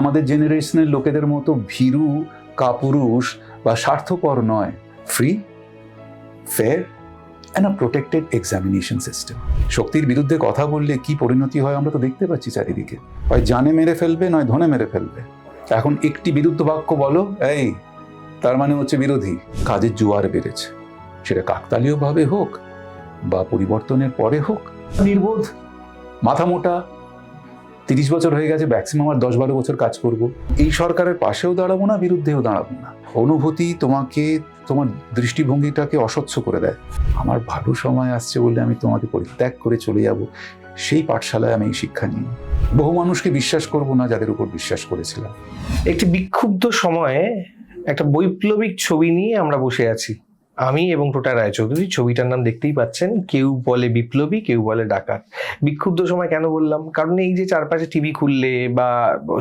আমাদের জেনারেশনের লোকেদের মতো ভীরু কাপুরুষ বা স্বার্থপর নয়। Free, fair and a protected examination system. শক্তির বিরুদ্ধে কথা বললে কি পরিণতি হয় আমরা তো দেখতে পাচ্ছি চারিদিকে। হয় জানে মেরে ফেলবে, নয় ধনে মেরে ফেলবে। এখন একটি বিরুদ্ধ বাক্য বলো, এই তার মানে হচ্ছে বিরোধী। কাজের জোয়ার বেড়েছে, সেটা কাকতালীয়ভাবে হোক বা পরিবর্তনের পরে হোক। নির্বোধ, মাথা মোটা, 30 বছর হয়ে গেছে, ম্যাক্সিমাম আর 10-12 বছর কাজ করব। এই সরকারের পাশেও দাঁড়াবো না, বিরুদ্ধেও দাঁড়াবো না। অনুভূতি তোমাকে, তোমার দৃষ্টিভঙ্গিটাকে অস্বচ্ছ করে দেয়। আমার ভালো সময় আসছে বলে আমি তোমাকে পরিত্যাগ করে চলে যাব, সেই পাঠশালায় আমি এই শিক্ষা নিই। বহু মানুষকে বিশ্বাস করব না যাদের উপর বিশ্বাস করেছিলাম। একটি বিক্ষুব্ধ সময়ে একটা বৈপ্লবিক ছবি নিয়ে আমরা বসে আছি, আমি এবং টোটা রায়চৌধুরী। ছবিটার নাম দেখতেই পাচ্ছেন, কেউ বলে বিপ্লবী, কেউ বলে ডাকাত। বিক্ষুব্ধ সময় কেন বললাম? কারণ এই যে চারপাশে টিভি খুললে বা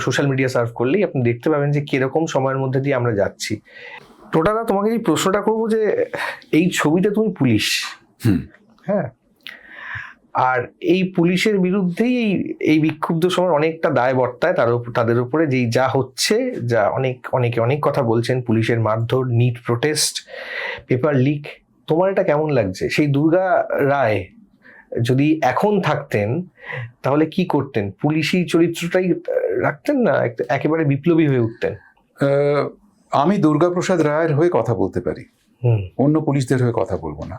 সোশ্যাল মিডিয়া সার্ভ করলেই আপনি দেখতে পাবেন যে কিরকম সময়ের মধ্যে দিয়ে আমরা যাচ্ছি। টোটাদা, তোমাকে যে প্রশ্নটা করবো যে এই ছবিতে তুমি পুলিশ, হ্যাঁ, আর এই পুলিশের বিরুদ্ধেই এই বিক্ষুব্ধ সময় অনেকটা দায় বর্তায় তাদের উপরে, যেই যা হচ্ছে, যা অনেকে অনেক কথা বলছেন, পুলিশের মারধর, নিট প্রোটেস্ট, পেপার লিক। তোমার এটা কেমন লাগছে? সেই দুর্গা রায় যদি এখন থাকতেন তাহলে কি করতেন? পুলিশি চরিত্রটাই রাখতেন না একেবারে বিপ্লবী হয়ে উঠতেন? আমি দুর্গাপ্রসাদ রায়ের হয়ে কথা বলতে পারি, অন্য পুলিশদের হয়ে কথা বলবো না।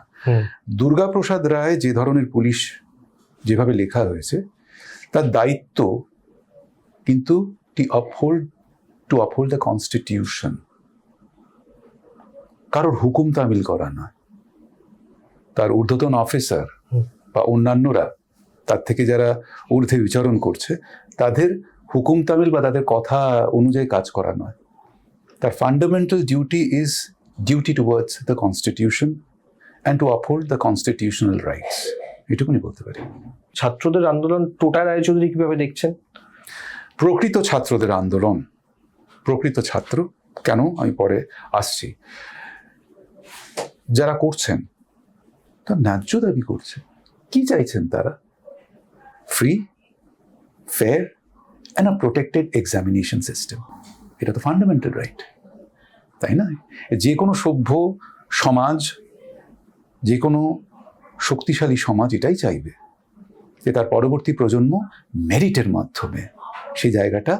দুর্গাপ্রসাদ রায় যে ধরনের পুলিশ যেভাবে লেখা হয়েছে, তার দায়িত্ব কিন্তু টু আপহোল্ড দ্য কনস্টিটিউশন। কারোর হুকুম তামিল করা নয়। তার ঊর্ধ্বতন অফিসার বা অন্যান্যরা, তার থেকে যারা ঊর্ধ্বে বিচরণ করছে, তাদের হুকুম তামিল বা তাদের কথা অনুযায়ী কাজ করা নয়। তার fundamental duty is duty towards the constitution and to uphold the constitutional rights. এটুকুনি বলতে পারি। ছাত্রদের আন্দোলন টোটা রায়চৌধুরী কিভাবে দেখছেন? প্রকৃত ছাত্রদের আন্দোলন, প্রকৃত ছাত্র কেন আমি পরে আসছি, যারা করছেন তার ন্যায্য দাবি করছে। কি চাইছেন তারা? Free, fair and a protected examination system. এটা তো ফান্ডামেন্টাল রাইট, তাই না? যে কোনো সভ্য সমাজ, যে কোনো শক্তিশালী সমাজ এটাই চাইবে, যে তার পরবর্তী প্রজন্ম মেরিটের মাধ্যমে সেই জায়গাটা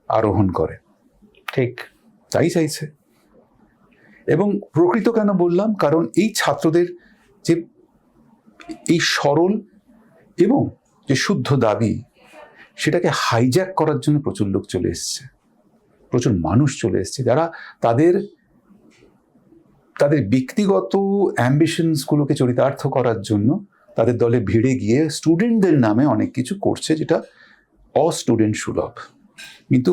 আরোহণ করে। ঠিক তাই চাইছে। এবং প্রকৃত কেন বললাম? কারণ এই ছাত্রদের যে এই সরল এবং যে শুদ্ধ দাবি, সেটাকে হাইজ্যাক করার জন্য প্রচুর লোক চলে এসছে, প্রচুর মানুষ চলে এসছে, যারা তাদের ব্যক্তিগত অ্যাম্বিশনসগুলোকে চরিতার্থ করার জন্য তাদের দলে ভিড়ে গিয়ে স্টুডেন্টদের নামে অনেক কিছু করছে, যেটা অস্টুডেন্ট সুলভ। কিন্তু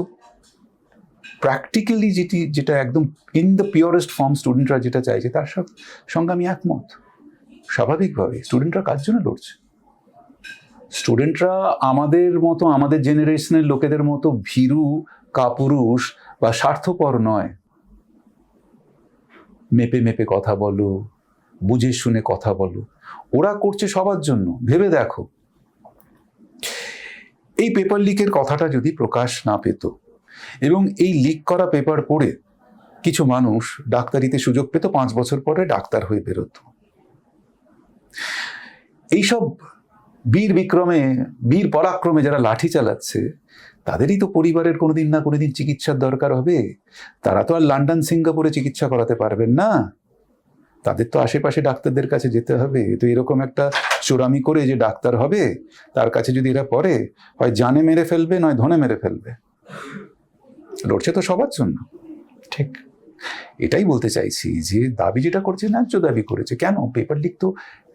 প্র্যাকটিক্যালি যেটা একদম ইন দ্য পিওরেস্ট ফর্ম স্টুডেন্টরা যেটা চাইছে, তার সঙ্গে আমি একমত। স্বাভাবিকভাবে স্টুডেন্টরা কার জন্য লড়ছে? স্টুডেন্টরা আমাদের মতো, আমাদের জেনারেশনের লোকেদের মতো ভীরু কাপুরুষ বা স্বার্থপর নয়। মেপে মেপে কথা বলো, বুঝে শুনে কথা বলো। ওরা করছে সবার জন্য। ভেবে দেখো, এই পেপার লিকের কথাটা যদি প্রকাশ না পেত এবং এই লিক করা পেপার পড়ে কিছু মানুষ ডাক্তারিতে সুযোগ পেত, 5 বছর পরে ডাক্তার হয়ে বেরোত। এইসব বীর বিক্রমে, বীর পরাক্রমে যারা লাঠি চালাচ্ছে, তাদেরই তো পরিবারের কোনোদিন না কোনোদিন চিকিৎসার দরকার হবে। তারা তো আর লন্ডন সিঙ্গাপুরে চিকিৎসা করাতে পারবেন না। তাদের তো আশেপাশে ডাক্তারদের কাছে যেতে হবে। তো এরকম একটা চোরামি করে যে ডাক্তার হবে, তার কাছে যদি এরা পড়ে, হয় জানে মেরে ফেলবে, নয় ধনে মেরে ফেলবে। লড়ছে তো সবার জন্য। ঠিক এটাই বলতে চাইছি, যে দাবি যেটা করছে ন্যায্য দাবি করেছে। কেন? পেপার লিক তো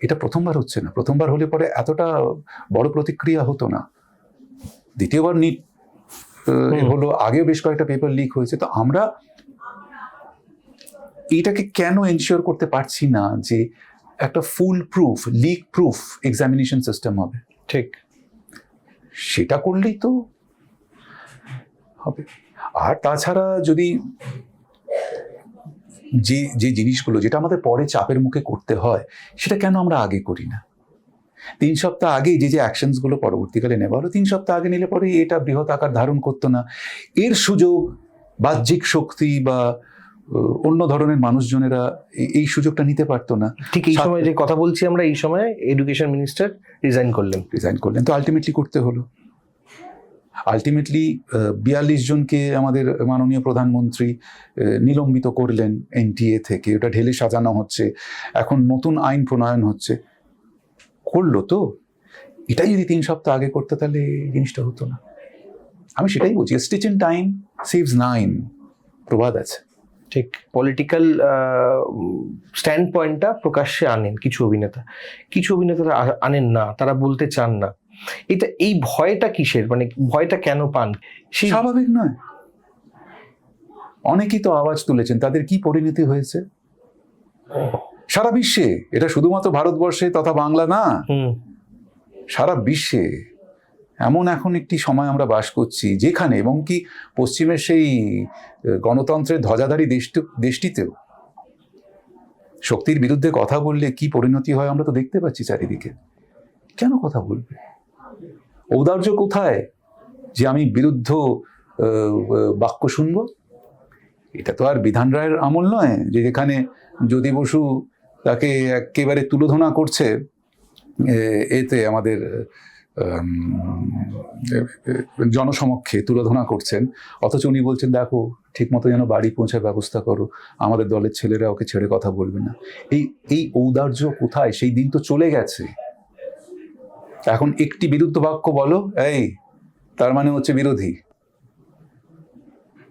এটা প্রথমবার হচ্ছে না। প্রথমবার হলে পরে এতটা বড় প্রতিক্রিয়া হতো না। দ্বিতীয়বার নিট হলো, আগেও বেশ কয়েকটা পেপার লিক হয়েছে। তো আমরা এটাকে কেন এনশিওর করতে পারছি না যে একটা full proof, leak proof examination system হবে? ঠিক, সেটা করলেই তো হবে। আর তাছাড়া যদি যে জিনিসগুলো যেটা আমাদের পরে চাপের মুখে করতে হয়, সেটা কেন আমরা আগে করি না? 3 সপ্তাহ আগেই যে অ্যাকশনস গুলো পরবর্তীকালে নেওয়া হলো, 3 সপ্তাহ আগে নিলে পরে এটা বৃহৎ আকার ধারণ করতো না। এর সুযোগ বাহ্যিক শক্তি বা অন্য ধরনের মানুষজনেরা এই সুযোগটা নিতে পারতো না। ঠিক এই সময় যে কথা বলছি আমরা, এই সময় এডুকেশন মিনিস্টার রিজাইন করলেন, তো আলটিমেটলি করতে হলো। আলটিমেটলি 42 জনকে আমাদের মাননীয় প্রধানমন্ত্রী নিলম্বিত করলেন এনটিএ থেকে। ওটা ঢেলে সাজানো হচ্ছে, এখন নতুন আইন প্রণয়ন হচ্ছে। করলো তো, এটাই যদি 3 সপ্তাহ আগে করতে তাহলে এই জিনিসটা হতো না। আমি সেটাই বলছি, স্টিচ ইন টাইম সেভস 9, প্রবাদ আছে। ঠিক, পলিটিক্যাল স্ট্যান্ড পয়েন্টটা প্রকাশ্যে আনেন কিছু অভিনেতারা আনেন না, তারা বলতে চান না। এই ভয়টা কিসের, মানে ভয়টা কেন পান? স্বাভাবিক নয়। অনেকেই তো আওয়াজ তুলেছেন, তাদের কি পরিণতি হয়েছে সারা বিশ্বে। এটা শুধুমাত্র ভারতবর্ষে তথা বাংলা না, সারা বিশ্বে এমন এখন একটি সময় আমরা বাস করছি যেখানে, এবং কি পশ্চিমের সেই গণতন্ত্রের ধ্বজাধারী দেশটিতেও শক্তির বিরুদ্ধে কথা বললে কি পরিণতি হয় আমরা তো দেখতে পাচ্ছি চারিদিকে। কেন কথা বলবে? ঔদার্য কোথায় যে আমি বিরুদ্ধ বাক্য শুনবো? এটা তো আর বিধান রায়ের আমল নয় যে যেখানে জ্যোতি বসু তাকে একেবারে তুলোধনা করছে এতে আমাদের জনসমক্ষে তুলোধনা করছেন, অথচ উনি বলছেন দেখো ঠিক মতো যেন বাড়ি পৌঁছার ব্যবস্থা করো, আমাদের দলের ছেলেরা ওকে ছেড়ে কথা বলবে না। এই ঔদার্য কোথায়? সেই দিন তো চলে গেছে। এখন একটি বিরুদ্ধ বাক্য বলো, এই তার মানে হচ্ছে বিরোধী,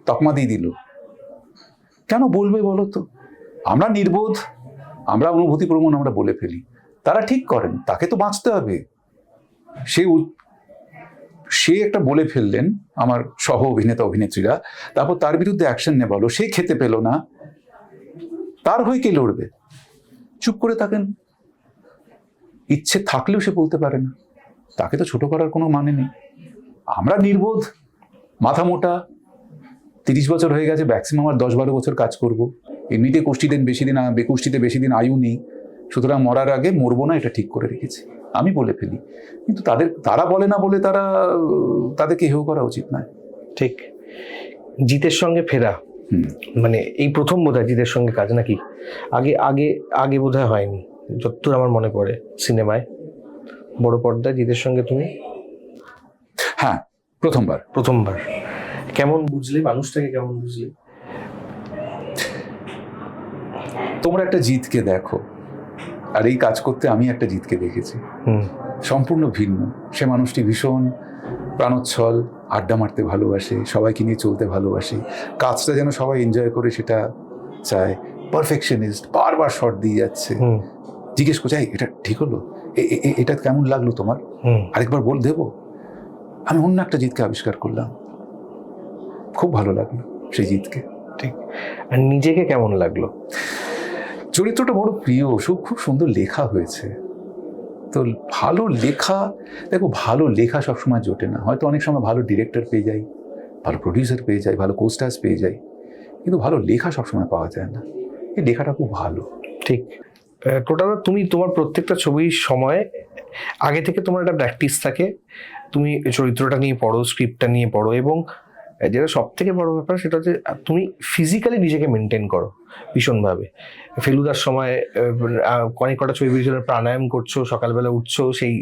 তকমা দিয়ে দিল। কেন বলবে বলো তো? আমরা নির্বোধ, আমরা অনুভূতি প্রবণ, আমরা বলে ফেলি। তারা ঠিক করেন, তাকে তো বাঁচতে হবে। সে একটা বলে ফেললেন, আমার সহ অভিনেতা অভিনেত্রীরা, তারপর তার বিরুদ্ধে অ্যাকশন নেওয়া হলো, সে খেতে পেল না, তার হয়ে কে লড়বে? চুপ করে থাকেন। ইচ্ছে থাকলেও সে বলতে পারে না, তাকে তো ছোট করার কোনো মানে নেই। আমরা নির্বোধ, মাথা মোটা, 30 বছর হয়ে গেছে, ম্যাক্সিমাম আর 10-12 বছর কাজ করব। এমনিতে কুষ্ঠিতে বেশি দিন আয়ু নেই, সুতরাং মরার আগে মরবো না, এটা ঠিক করে রেখেছি। আমি বলে ফেলি, কিন্তু তারা বলে না বলে তাদেরকে হেয় করা উচিত নয়। ঠিক। জিতের সঙ্গে ফেরা, মানে এই প্রথম বোধহয় জিতের সঙ্গে কাজ, নাকি আগে বোধহয় হয়নি যতদূর আমার মনে পড়ে সিনেমায়, বড় পর্দায় জিতের সঙ্গে তুমি? হ্যাঁ, প্রথমবার। কেমন বুঝলে মানুষটাকে, কেমন বুঝলে? তোমরা একটা জিতকে দেখো, আর এই কাজ করতে আমি একটা জিতকে দেখেছি, সম্পূর্ণ ভিন্ন। সে মানুষটি ভীষণ প্রাণোচ্ছল, আড্ডা মারতে ভালোবাসে, সবাইকে নিয়ে চলতে ভালোবাসে, কাজটা যেন সবাই এনজয় করে সেটা চায়। পারফেকশনিস্ট, বারবার শর্ট দিয়ে যাচ্ছে, জিজ্ঞেস করছে এটা ঠিক হলো, এটা কেমন লাগলো তোমার, আরেকবার দেবো। আমি অন্য একটা জিতকে আবিষ্কার করলাম, খুব ভালো লাগলো সেই জিতকে। ঠিক। আর নিজেকে কেমন লাগলো? চরিত্রটা বড় প্রিয়, খুব সুন্দর লেখা হয়েছে। তো ভালো লেখা, দেখো ভালো লেখা সবসময় জোটে না, হয়তো অনেক সময় ভালো ডিরেক্টর পেয়ে যাই, ভালো প্রডিউসার পেয়ে যাই, ভালো কোস্টার্স পেয়ে যাই, কিন্তু ভালো লেখা সবসময় পাওয়া যায় না। এই লেখাটা খুব ভালো। ঠিক। টোটাল তুমি তোমার প্রত্যেকটা ছবির সময় আগে থেকে তোমার একটা প্র্যাকটিস থাকে, তুমি চরিত্রটা নিয়ে পড়ো, স্ক্রিপ্টটা নিয়ে পড়ো, এবং যেটা সব থেকে বড় ব্যাপার সেটা হচ্ছে তুমি ফিজিক্যালি নিজেকে মেনটেন করো ভীষণভাবে। ফেলুদার সময় অনেক কটা ছবি বেরিয়েছিল, প্রাণায়াম করছো, সকালবেলা উঠছো, সেই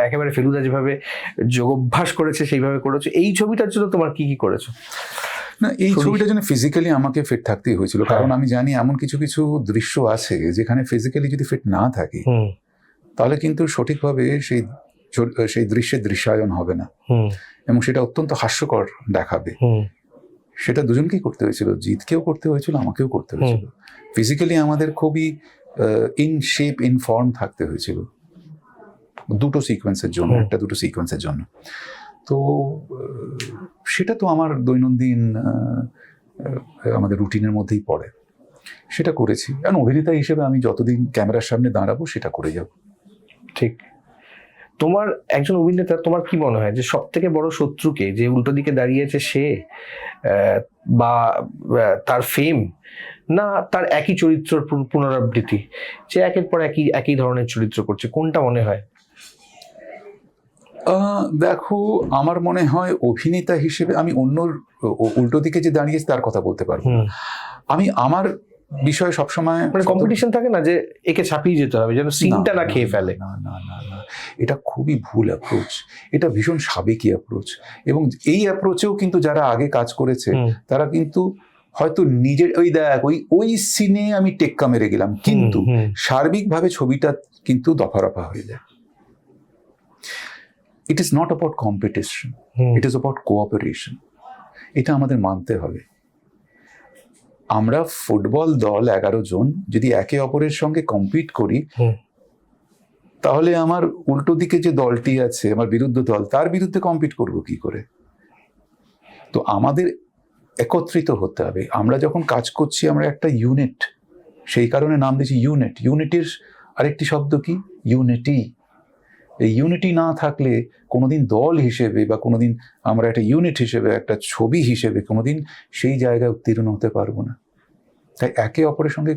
একেবারে ফেলুদা যেভাবে যোগ অভ্যাস করেছে সেইভাবে করেছো। এই ছবিটার জন্য তোমার কি করেছো? না, এই ছবিটার জন্য ফিজিক্যালি আমাকে ফিট থাকতেই হয়েছিল, কারণ আমি জানি এমন কিছু দৃশ্য আছে যেখানে ফিজিক্যালি যদি ফিট না থাকে তাহলে কিন্তু সঠিকভাবে সেই দৃশ্যের দৃশ্যায়ন হবে না, এবং সেটা অত্যন্ত হাস্যকর দেখাবে। সেটা দুজনকেই করতে হয়েছিল, জিতকেও করতে হয়েছিল, আমাকেও করতে হয়েছিল। ফিজিক্যালি আমাদের খুবই ইন শেপ, ইন ফর্ম থাকতে হয়েছিল দুটো সিকোয়েন্সের জন্য। তো সেটা তো আমার দৈনন্দিন আমাদের রুটিনের মধ্যেই পড়ে, সেটা করেছি। কারণ অভিনেতা হিসেবে আমি যতদিন ক্যামেরার সামনে দাঁড়াবো সেটা করে যাব। ঠিক। তোমার একজন অভিনেতা, তোমার কি মনে হয় যে সব থেকে বড় শত্রুকে, যে উল্টো দিকে দাঁড়িয়েছে সে, বা তার ফেম, না তার একই চরিত্রের পুনরাবৃত্তি, যে একের পর একই ধরনের চরিত্র করছে, কোনটা মনে হয়? দেখো, আমার মনে হয় অভিনেতা হিসেবে আমি অন্যর উল্টো দিকে যে দাঁড়িয়েছে তার কথা বলতে পারবো না। আমি আমার বিষয়ে সবসময় মানে কম্পিটিশন থাকে না যে একে ছাপিয়ে যেতে হবে যেন সিনটা না খেয়ে ফেলে। না না না না, এটা খুবই ভুল অ্যাপ্রোচ, এটা ভীষণ সাবেকি অ্যাপ্রোচ। এবং এই অ্যাপ্রোচেও কিন্তু যারা আগে কাজ করেছে তারা কিন্তু হয়তো নিজের ওই দেখ ওই সিনে আমি টেক্কা মেরে গেলাম, কিন্তু সার্বিকভাবে ছবিটা কিন্তু দফারফা হয়ে যায়। It is not about competition, it is about cooperation. এটা আমাদের মানতে হবে। আমরা ফুটবল দল 11 জন যদি একে অপরের সঙ্গে কম্পিট করি, তাহলে আমার উল্টো দিকে যে দলটি আছে, আমার বিরুদ্ধ দল, তার বিরুদ্ধে কম্পিট করব কি করে? তো আমাদের একত্রিত হতে হবে। আমরা যখন কাজ করছি আমরা একটা ইউনিট, সেই কারণে নাম দিয়েছি ইউনিট। ইউনিটির আরেকটি শব্দ কি? ইউনিটি। এই ইউনিটি না থাকলে কোনোদিন দল হিসেবে বা কোনোদিন আমরা একটা ইউনিট হিসেবে, একটা ছবি হিসেবে কোনোদিন সেই জায়গায় উত্তীর্ণ হতে পারবো না। তাই একে অপরের সঙ্গে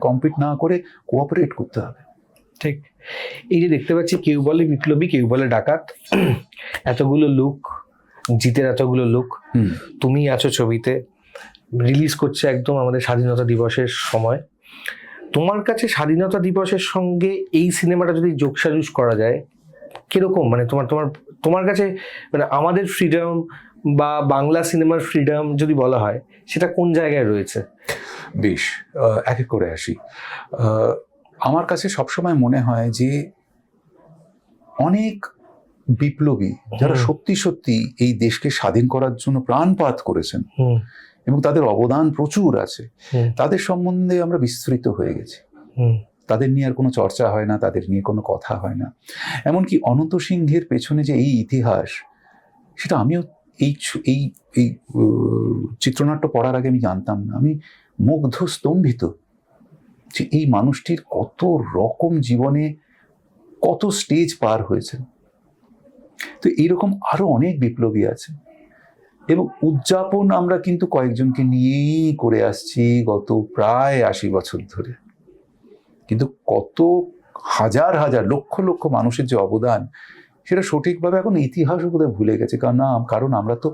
কম্পিট না করে কোঅপারেট করতে হবে। ঠিক। এই যে দেখতে পাচ্ছি কেউ বলে বিপ্লবী, কেউ বলে ডাকাত, এতগুলো লুক, জিতের এতগুলো লুক, তুমি আছো ছবিতে, রিলিজ করছে একদম আমাদের স্বাধীনতা দিবসের সময়। তোমার কাছে স্বাধীনতা দিবসের সঙ্গে এই সিনেমাটা যদি যোগসাজুস করা যায় কিরকম? মানে তোমার কাছে মানে আমাদের ফ্রিডম বা বাংলা সিনেমার ফ্রিডম যদি বলা হয় সেটা কোন জায়গায় রয়েছে? বেশ, এক এক করে আসি। আমার কাছে সবসময় মনে হয় যে অনেক বিপ্লবী যারা সত্যি সত্যি এই দেশকে স্বাধীন করার জন্য প্রাণপাত করেছেন এবং তাদের অবদান প্রচুর আছে, তাদের সম্বন্ধে আমরা বিস্তৃত হয়ে গেছি। তাদের নিয়ে আর কোনো চর্চা হয় না, তাদের নিয়ে কোনো কথা হয় না। এমনকি অনন্ত সিংহের পেছনে যে এই ইতিহাস, সেটা আমিও এই এই চিত্রনাট্য পড়ার আগে আমি জানতাম না। আমি মুগ্ধ, স্তম্ভিত যে এই মানুষটির কত রকম জীবনে কত স্টেজ পার হয়েছেন। তো এইরকম আরো অনেক বিপ্লবী আছে এবং উদযাপন আমরা কিন্তু কয়েকজনকে নিয়েই করে আসছি গত প্রায় 80 বছর ধরে। কিন্তু কত হাজার হাজার লক্ষ লক্ষ মানুষের যে অবদান, সেটা সঠিকভাবে এখন ইতিহাসও বোধহয় ভুলে গেছে। কারণ আমরা তো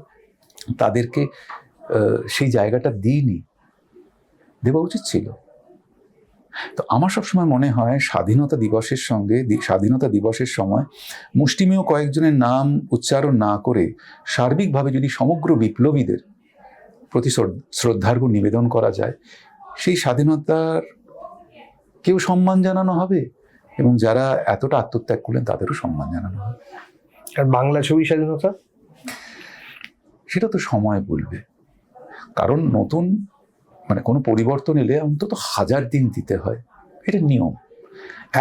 তাদেরকে সেই জায়গাটা দিইনি, দেওয়া উচিত ছিল। তো আমার সবসময় মনে হয় স্বাধীনতা দিবসের সময় মুষ্টিমেয় কয়েকজনের নাম উচ্চারণ না করে সার্বিকভাবে যদি সমগ্র বিপ্লবীদের প্রতি শ্রদ্ধার্ঘ নিবেদন করা যায়, সেই স্বাধীনতার কেউ সম্মান জানানো হবে এবং যারা এতটা আত্মত্যাগ করলেন তাদেরও সম্মান জানানো হবে। আর বাংলা ছবি স্বাধীনতা, সেটা তো সময় বলবে। কারণ নতুন মানে কোনো পরিবর্তন এলে অন্তত 1000 দিন দিতে হয়, এটা নিয়ম।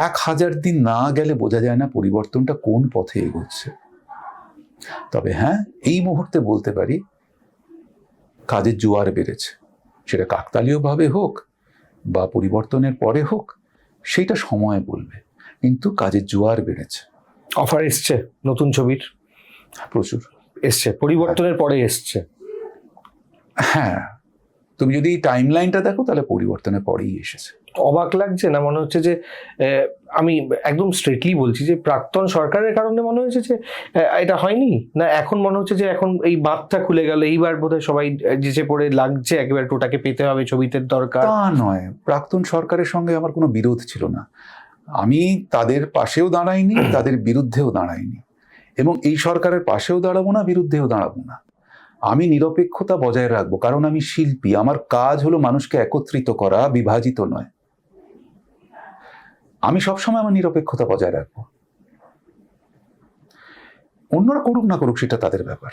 1000 দিন না গেলে বোঝা যায় না পরিবর্তনটা কোন পথে এগোচ্ছে। তবে হ্যাঁ, এই মুহূর্তে বলতে পারি কাজের জোয়ার বেড়েছে, সেটা কাকতালীয়ভাবে হোক বা পরিবর্তনের পরে হোক, সেটা সময় বলবে, কিন্তু কাজের জোয়ার বেড়েছে। অফার এসছে নতুন ছবির? প্রচুর এসছে, পরিবর্তনের পরে এসছে। হ্যাঁ, তুমি যদি টাইম লাইনটা দেখো তাহলে পরিবর্তনের পরেই এসেছে। অবাক লাগছে না? মনে হচ্ছে যে আমি একদম স্ট্রেটলি বলছি যে প্রাক্তন সরকারের কারণে মনে হয়েছে যে এটা হয়নি, না এখন মনে হচ্ছে যে এখন এই বাঁধটা খুলে গেল, এইবার বোধহয় সবাই যেচে পড়ে লাগছে একেবারে টোটাকে পেতে হবে, ছবিতে দরকার? তা নয়, প্রাক্তন সরকারের সঙ্গে আমার কোনো বিরোধ ছিল না। আমি তাদের পাশেও দাঁড়াইনি, তাদের বিরুদ্ধেও দাঁড়াইনি, এবং এই সরকারের পাশেও দাঁড়াবো না, বিরুদ্ধেও দাঁড়াবো না। আমি নিরপেক্ষতা বজায় রাখবো, কারণ আমি শিল্পী। আমার কাজ হলো মানুষকে একত্রিত করা, বিভাজিত নয়। আমি সবসময় আমার নিরপেক্ষতা বজায় রাখবো। অন্যরা করুক না করুক সেটা তাদের ব্যাপার।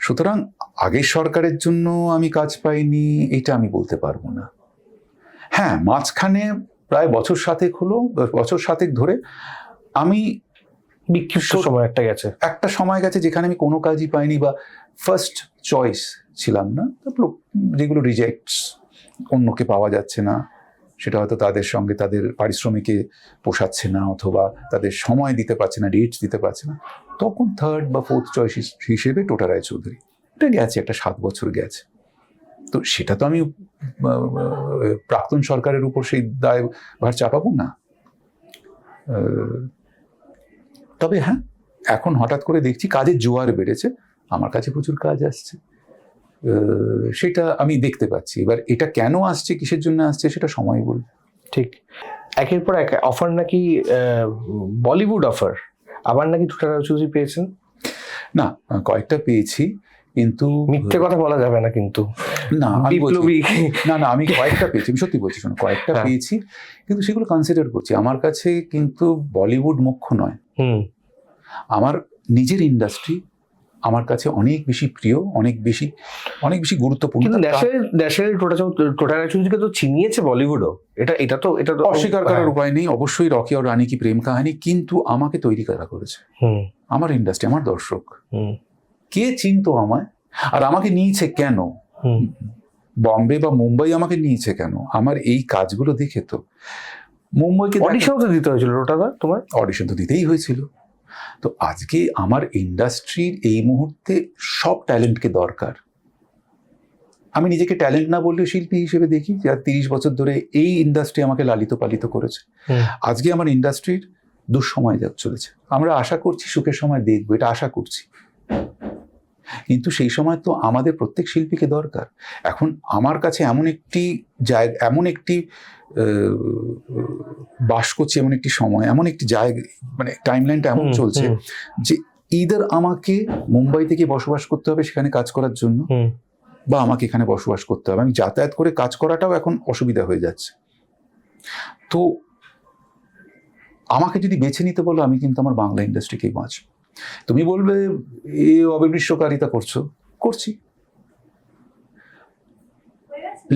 সুতরাং আগের সরকারের জন্য আমি কাজ পাইনি এটা আমি বলতে পারবো না। হ্যাঁ, মাঝখানে প্রায় বছর 7 ধরে আমি বিক্ষিপ্ত সময় একটা সময় গেছে যেখানে আমি কোনো কাজই পাইনি বা ফার্স্ট চয়েস ছিলাম না। যেগুলো রিজেক্টস, অন্যকে পাওয়া যাচ্ছে না, সেটা হয়তো তাদের সঙ্গে তাদের পারিশ্রমিকে পোষাচ্ছে না, অথবা তাদের সময় দিতে পারছে না, ডেটস দিতে পারছে না, তখন 3rd বা 4th চয়েস হিসেবে টোটা রায়চৌধুরী। এটা গেছে, একটা 7 বছর গেছে। তো সেটা তো আমি প্রাক্তন সরকারের উপর সেই দায়ভার চাপাবো না। তবে হ্যাঁ, এখন হঠাৎ করে দেখছি কাজের জোয়ার বেড়েছে, আমার কাছে প্রচুর কাজ আসছে, সেটা আমি দেখতে পাচ্ছি। এবার এটা কেন আসছে, কিসের জন্য আসছে, সেটা সময় বলবে। ঠিক, একের পর এক অফার নাকি, বলিউড অফার, আবার নাকি টুটার চৌধুরী পেয়েছেন। না, কয়েকটা পেয়েছি, কিন্তু মিথ্যে কথা বলা যাবে না কিন্তু। না আমি বলছি, বিপ্লবী। না আমি কয়েকটা পেয়েছি, আমি সত্যি বলছি, শোনো, কয়েকটা হ্যাঁ। পেয়েছি, কিন্তু সেগুলো কনসিডার করছি। আমার কাছে কিন্তু বলিউড মুখ্য নয়, হুম। আমার নিজের ইন্ডাস্ট্রি আমার কাছে অনেক বেশি প্রিয়, অনেক বেশি গুরুত্বপূর্ণ। কিন্তু ন্যাশনাল টোটার চৌধুরীকে তো চিনিয়েছে বলিউডও, এটা তো অস্বীকার করার উপায় নেই। অবশ্যই রকি আর রানী কি প্রেম কাহিনী, কিন্তু আমাকে তৈরি করা করেছে হুম। আমার ইন্ডাস্ট্রি, আমার দর্শক। হুম। কে চিনতো আমায়, আর আমাকে নিয়েছে কেন, হুম। বম্বে বা মুম্বাই আমাকে নিয়েছে কেন, আমার এই কাজগুলো দেখে। তো মুম্বাইকে অডিশন তো দিতে হয়েছিল টোটাদা তোমার? অডিশন তো দিতেই হয়েছিল। তো আজকে আমার ইন্ডাস্ট্রির এই মুহূর্তে সব ট্যালেন্টকে দরকার। আমি নিজেকে ট্যালেন্ট না বললেও শিল্পী হিসেবে দেখি, যার 30 বছর ধরে এই ইন্ডাস্ট্রি আমাকে লালিত পালিত করেছে। আজকে আমার ইন্ডাস্ট্রির দুঃসময় চলেছে, আমরা আশা করছি সুখের সময় দেখবো, এটা আশা করছি, কিন্তু সেই সময় তো আমাদের প্রত্যেক শিল্পীকে দরকার। এখন আমার কাছে এমন একটি জায়গা, এমন একটি বাস করছি, এমন একটি সময়, এমন একটি জায়গা, মানে টাইমলাইনটা এমন চলছে যে ইদার আমাকে মুম্বাই থেকে বসবাস করতে হবে সেখানে কাজ করার জন্য, বা আমাকে এখানে বসবাস করতে হবে। আমি যাতায়াত করে কাজ করাটাও এখন অসুবিধা হয়ে যাচ্ছে। তো আমাকে যদি বেছে নিতে বলো, আমি কিন্তু আমার বাংলা ইন্ডাস্ট্রিকেই বাঁচব। তুমি বলবে এ অবিমৃষ্যকারিতা করছি।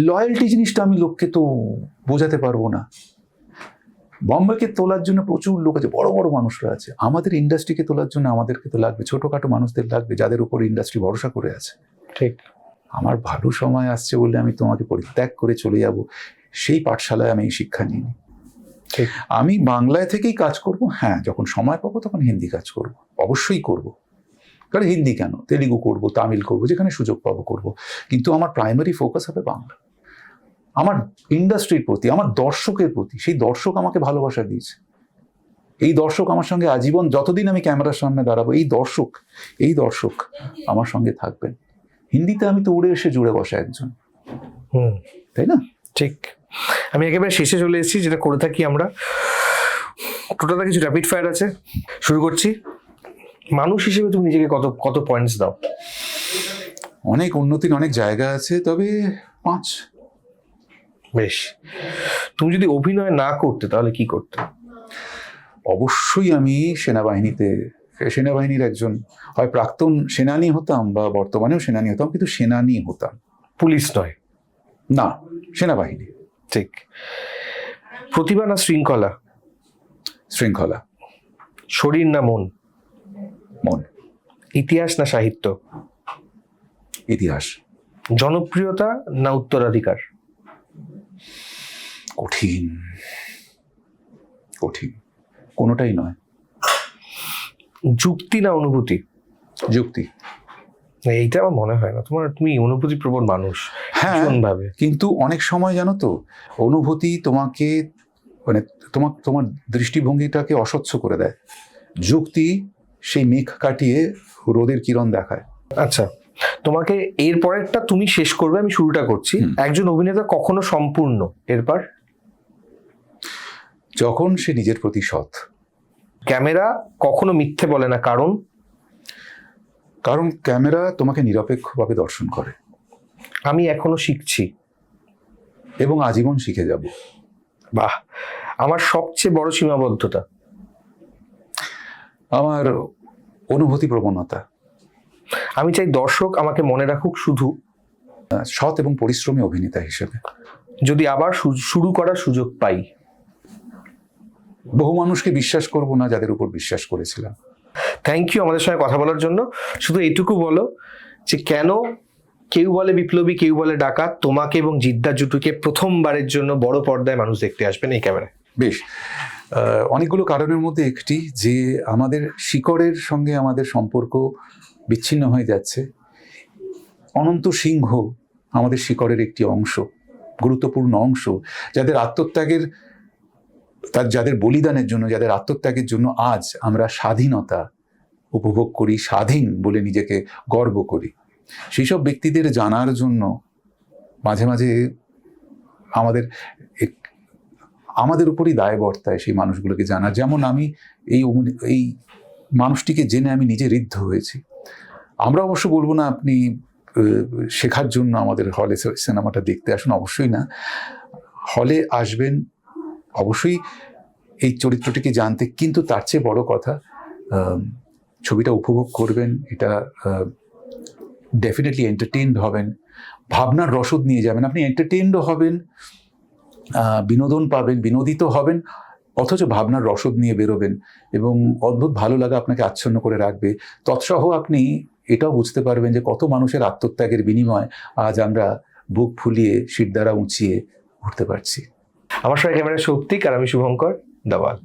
লয়্যালটি জিনিসটা আমি লোককে তো বোঝাতে পারবো না। বম্বেকে তোলার জন্য প্রচুর লোক আছে, বড় বড় মানুষরা আছে। আমাদের ইন্ডাস্ট্রিকে তোলার জন্য আমাদেরকে তো লাগবে, ছোটখাটো মানুষদের লাগবে, যাদের উপর ইন্ডাস্ট্রি ভরসা করে আছে। ঠিক, আমার ভালো সময় আসছে বলে আমি তোমাকে পরিত্যাগ করে চলে যাব, সেই পাঠশালায় আমি এই শিক্ষা নিইনি। আমি বাংলায় থেকেই কাজ করব, হ্যাঁ, যখন সময় পাবো তখন হিন্দি কাজ করব, অবশ্যই করব। কারণ হিন্দি কেন, তেলেগু করব, তামিল করব, যেখানে সুযোগ পাবো করব, কিন্তু আমার প্রাইমারি ফোকাস হবে বাংলা। আমার ইন্ডাস্ট্রির প্রতি, আমার দর্শকের প্রতি, সেই দর্শক আমাকে ভালোবাসা দিয়েছে। এই দর্শক আমার সঙ্গে আজীবন, যতদিন আমি ক্যামেরার সামনে দাঁড়াবো, এই দর্শক আমার সঙ্গে থাকবেন। হিন্দিতে আমি তো উড়ে এসে জুড়ে বসা একজন, তাই না? ঠিক। আমি একেবারে শেষে চলে এসেছি, যেটা করে থাকি আমরা। টোটালটা কিছু র্যাপিড ফায়ার আছে, শুরু করছি। মানুষ হিসেবে তুমি নিজেকে কত পয়েন্টস দাও? অনেক উন্নতির অনেক জায়গা আছে, তবে 5। বেশ। তুমি যদি অভিনয় না করতে তাহলে কি করতে? অবশ্যই আমি সেনাবাহিনীর একজন হয় প্রাক্তন সেনানী হতাম, বা বর্তমানেও সেনানী হতাম, কিন্তু সেনানী হতাম। পুলিশ নয়? না, সেনাবাহিনী। ঠিক। প্রতিভা না শৃঙ্খলা? শৃঙ্খলা। শরীর না মন? মন। ইতিহাস না সাহিত্য? ইতিহাস। জনপ্রিয়তা না উত্তরাধিকার? কঠিন, কোনোটাই নয়। যুক্তি না অনুভূতি? যুক্তি। এইটা আমার মনে হয় না, তুমি অনুভূতি প্রবণ মানুষ। হ্যাঁ, কিন্তু অনেক সময় জানো তো, অনুভূতি তোমাকে, মানে তোমার দৃষ্টিভঙ্গিটাকে অস্বচ্ছ করে দেয়। যুক্তি সেই মেঘ কাটিয়ে রোদের কিরণ দেখায়। আচ্ছা, তোমাকে এর পরেরটা তুমি শেষ করবে, আমি শুরুটা করছি। একজন অভিনেতা কখনো সম্পূর্ণ এরপর যখন সে নিজের প্রতি সৎ। ক্যামেরা কখনো মিথ্যে বলে না, কারণ ক্যামেরা তোমাকে নিরপেক্ষভাবে দর্শন করে। আমি এখনো শিখছি এবং আজীবন শিখে যাব। বাহ। আমার সবচেয়ে বড় সীমাবদ্ধতা? আমার অনুভূতি প্রবণতা। আমি চাই দর্শক আমাকে মনে রাখুক শুধু সৎ এবং পরিশ্রমী অভিনেতা হিসেবে। যদি আবার শুরু করার সুযোগ পাই, বহু মানুষকে বিশ্বাস করব না যাদের উপর বিশ্বাস করেছিলাম। থ্যাংক ইউ আমাদের সঙ্গে কথা বলার জন্য। শুধু এইটুকু বলো যে কেন কেউ বলে বিপ্লবী, কেউ বলে ডাকাত, তোমাকে এবং জিদ্দার জুটুকে প্রথমবারের জন্য বড় পর্দায় মানুষ দেখতে আসবেন এই ক্যামেরায়? বেশ, অনেকগুলো কারণের মধ্যে একটি, যে আমাদের শিকড়ের সঙ্গে আমাদের সম্পর্ক বিচ্ছিন্ন হয়ে যাচ্ছে। অনন্ত সিংহ আমাদের শিকড়ের একটি অংশ, গুরুত্বপূর্ণ অংশ, যাদের আত্মত্যাগের তার যাদের বলিদানের জন্য, যাদের আত্মত্যাগের জন্য আজ আমরা স্বাধীনতা উপভোগ করি, স্বাধীন বলে নিজেকে গর্ব করি, সেই সব ব্যক্তিদের জানার জন্য মাঝে মাঝে আমাদের উপরই দায় বর্তায় সেই মানুষগুলোকে জানা। যেমন আমি এই মানুষটিকে জেনে আমি নিজে ঋদ্ধ হয়েছি। আমরা অবশ্য বলবো না আপনি শেখার জন্য আমাদের হলে সিনেমাটা দেখতে আসুন, অবশ্যই না। হলে আসবেন অবশ্যই এই চরিত্রটিকে জানতে, কিন্তু তার চেয়ে বড় কথা ছবিটা উপভোগ করবেন। এটা ডেফিনেটলি এন্টারটেইনড হবেন, ভাবনার রসদ নিয়ে যাবেন, আপনি এন্টারটেইনডও হবেন, বিনোদন পাবেন, বিনোদিত হবেন, অথচ ভাবনার রসদ নিয়ে বেরোবেন এবং অদ্ভুত ভালো লাগা আপনাকে আচ্ছন্ন করে রাখবে। তৎসহ আপনি এটাও বুঝতে পারবেন যে কত মানুষের আত্মত্যাগের বিনিময়ে আজ আমরা বুক ফুলিয়ে শিরদাঁড়া উঁচিয়ে উঠতে পারছি। আমার সঙ্গে ক্যামেরা সৌপ্তিক আর আমি শুভঙ্কর দাওয়াল।